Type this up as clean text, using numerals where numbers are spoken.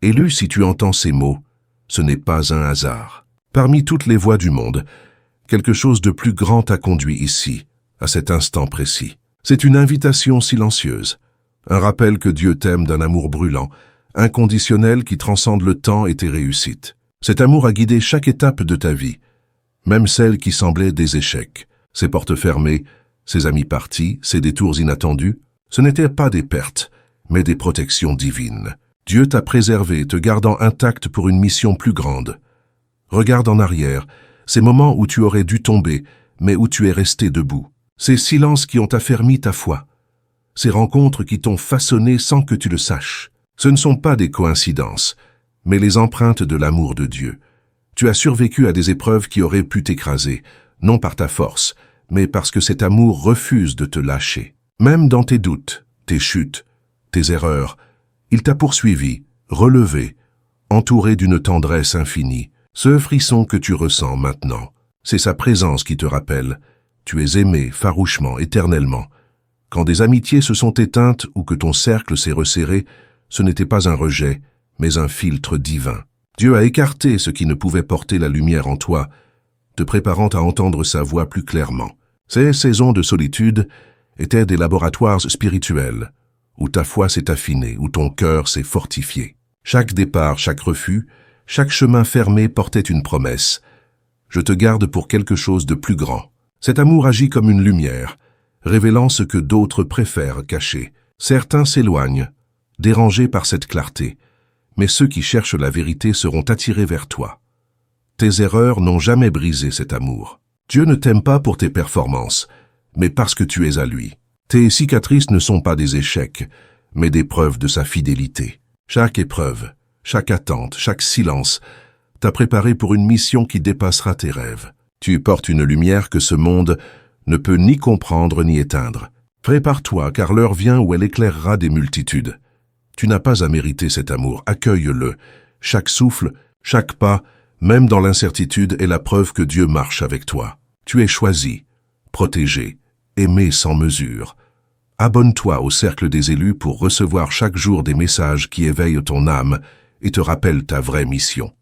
Élu, si tu entends ces mots, ce n'est pas un hasard. Parmi toutes les voix du monde, quelque chose de plus grand t'a conduit ici, à cet instant précis. C'est une invitation silencieuse, un rappel que Dieu t'aime d'un amour brûlant, inconditionnel qui transcende le temps et tes réussites. Cet amour a guidé chaque étape de ta vie, même celles qui semblaient des échecs. Ses portes fermées, ses amis partis, ses détours inattendus, ce n'étaient pas des pertes, mais des protections divines. Dieu t'a préservé, te gardant intact pour une mission plus grande. Regarde en arrière, ces moments où tu aurais dû tomber, mais où tu es resté debout. Ces silences qui ont affermi ta foi. Ces rencontres qui t'ont façonné sans que tu le saches. Ce ne sont pas des coïncidences, mais les empreintes de l'amour de Dieu. Tu as survécu à des épreuves qui auraient pu t'écraser, non par ta force, mais parce que cet amour refuse de te lâcher. Même dans tes doutes, tes chutes, tes erreurs, il t'a poursuivi, relevé, entouré d'une tendresse infinie. Ce frisson que tu ressens maintenant, c'est sa présence qui te rappelle. Tu es aimé farouchement, éternellement. Quand des amitiés se sont éteintes ou que ton cercle s'est resserré, ce n'était pas un rejet, mais un filtre divin. Dieu a écarté ce qui ne pouvait porter la lumière en toi, te préparant à entendre sa voix plus clairement. Ces saisons de solitude étaient des laboratoires spirituels, où ta foi s'est affinée, où ton cœur s'est fortifié. Chaque départ, chaque refus, chaque chemin fermé portait une promesse. Je te garde pour quelque chose de plus grand. Cet amour agit comme une lumière, révélant ce que d'autres préfèrent cacher. Certains s'éloignent, dérangés par cette clarté, mais ceux qui cherchent la vérité seront attirés vers toi. Tes erreurs n'ont jamais brisé cet amour. Dieu ne t'aime pas pour tes performances, mais parce que tu es à lui. Tes cicatrices ne sont pas des échecs, mais des preuves de sa fidélité. Chaque épreuve, chaque attente, chaque silence t'a préparé pour une mission qui dépassera tes rêves. Tu portes une lumière que ce monde ne peut ni comprendre ni éteindre. Prépare-toi, car l'heure vient où elle éclairera des multitudes. Tu n'as pas à mériter cet amour, accueille-le. Chaque souffle, chaque pas, même dans l'incertitude, est la preuve que Dieu marche avec toi. Tu es choisi, protégé, aimé sans mesure. Abonne-toi au cercle des élus pour recevoir chaque jour des messages qui éveillent ton âme et te rappellent ta vraie mission.